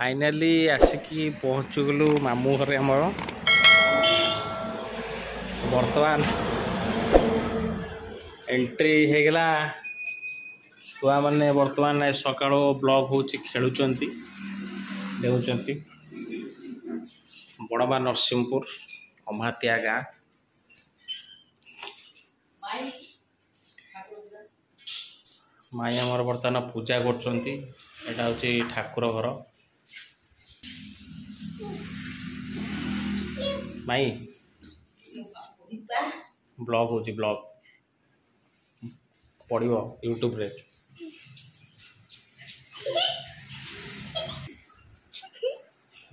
Finally आसिकी पहुँचुगलु मामू घरे आमर बर्तमान एंट्री होगला छुआ मैंने बर्तमान सका ब्लॉग हो खेलुंट देखुंट बड़बा नरसिंहपुर अमातिया गाँ माई आमर बर्तमान पूजा कर ठाकुर घर माई ब्लॉग हो ब्लॉग पड़ो यूट्यूब रे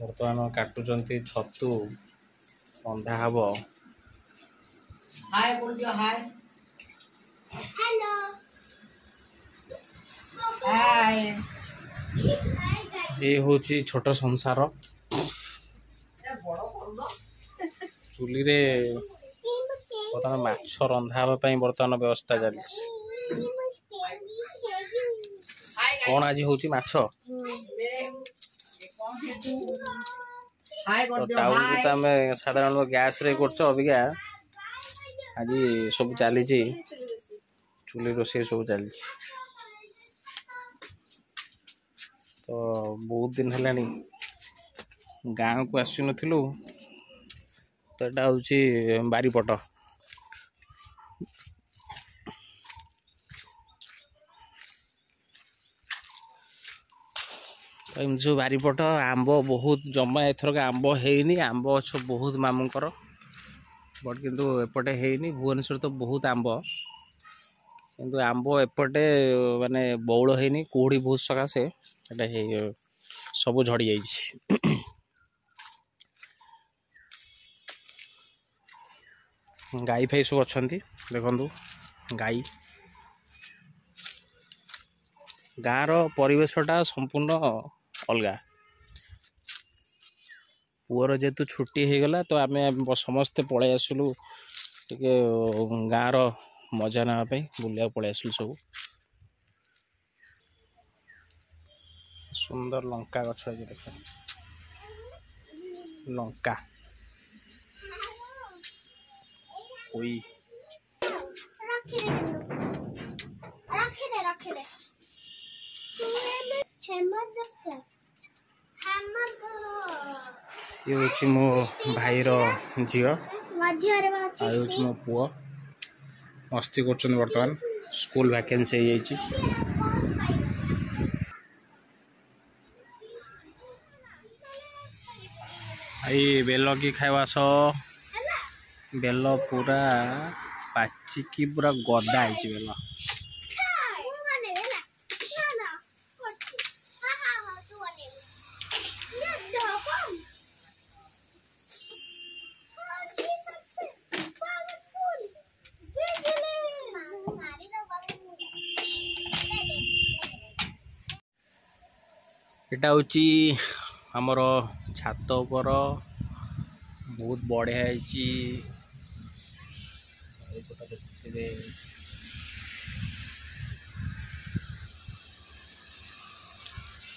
बर्तमान काटुचंती छतु रंधा हब हाय बोल दियो हाय हेलो हाय ये हूँ छोट संसार चुली रे बर्तमान माछ रंधा बर्तमान व्यवस्था चली कौन आज हूँ माछ हाय बोल तो दियो टाउन को हाय तो आम साधारण गैस रे कर अबिका आज सब चली चुली रोषे सब चली तो बहुत दिन है गाँव को आसु नथिलु तो यहाँ हूँ बारीपट तो एमती सब बारीपट आंब बहुत जमा एथरक आंब हैनी आंब अच्छ बहुत मामूंकर बट किंतु एपटे हैनी भुवनेश्वर तो बहुत आंब किंतु आंब एपटे माने बौल हैनी कुहुड़ी बहुत सकाशे सब झड़ी जाइए गाई फाई सब अच्छा देखु गाई गाँव परिवेशटा संपूर्ण अलगा पुअर जेतु छुट्टी हो गला तो आम समस्ते पलि आसलु टिके गाँव मजा नापी बुलिया पलि आसलु सब सुंदर लंका गछ देख लंका ओई रखे दे ये हूँ मो भाईर झील मो पुआ मस्ती कर बर्तमान स्कूल वैकेंसी हो जाइए आई बेल की खावा बेल पूरा पाचिकी पूरा गदा है बेल एटा हूँ आमर छात पर बहुत बढ़िया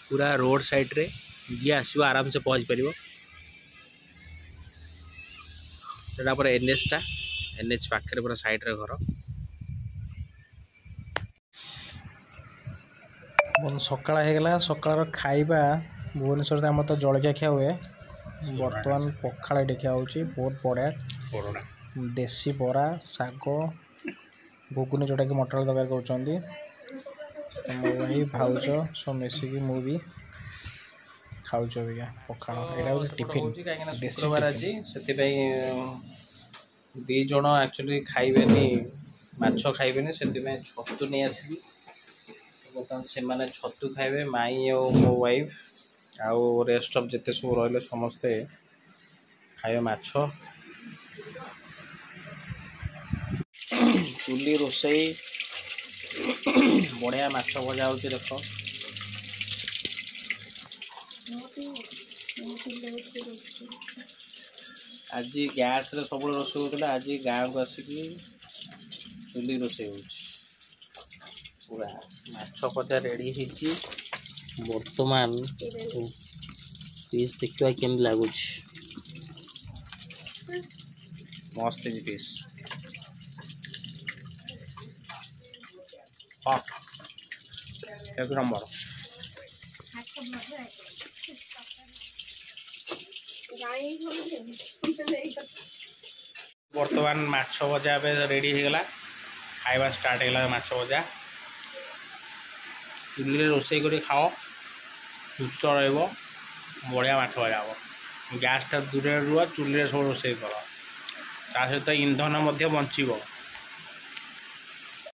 पूरा रोड साइड रे जी आसो आराम से पहुँच पार पर एनएच पाखे पूरा साइड रे घर सकाळ होगला सकाळ खाइबा भुवनेश्वर आम तो जलखिया खिया हुए बर्तमान पखाड़ देखा बहुत बढ़िया देसी बरा साग घुगुनी जोटा कि मटर तरकारी कर मो भाई भाउज सब मिसिकी मु भी खाऊ पखाड़ यहाँ टिफिन शुक्रवार आज से दी जन एक्चुअली खाइबेनी माछ खाइबेनी से छतु नहीं आसली बर्तमान से माने छतु खाइबे माई और मो वाइफ आउ रेस्ट ऑफ जिते सब रहिले समस्ते खाइबे माछ चुली रोसई बढ़िया माछ भजा होती देख आज गैस रे सब रोषे होता आज गाँव को आसिकी चुली रोषे हो पूरा माछ भजा रेडी बर्तमान पीस देखा केम लगुच मस्त पीस एक नंबर बर्तमान माछ भजा रेडी हो गला खाइबा स्टार्ट होगा माछ भजा चुली रोसे कर खाओ सुस्थ बढ़िया माछ भजा हम गैस टा दूर रुआ चुली सब रोसे कर ता सहित इंधन बंचब।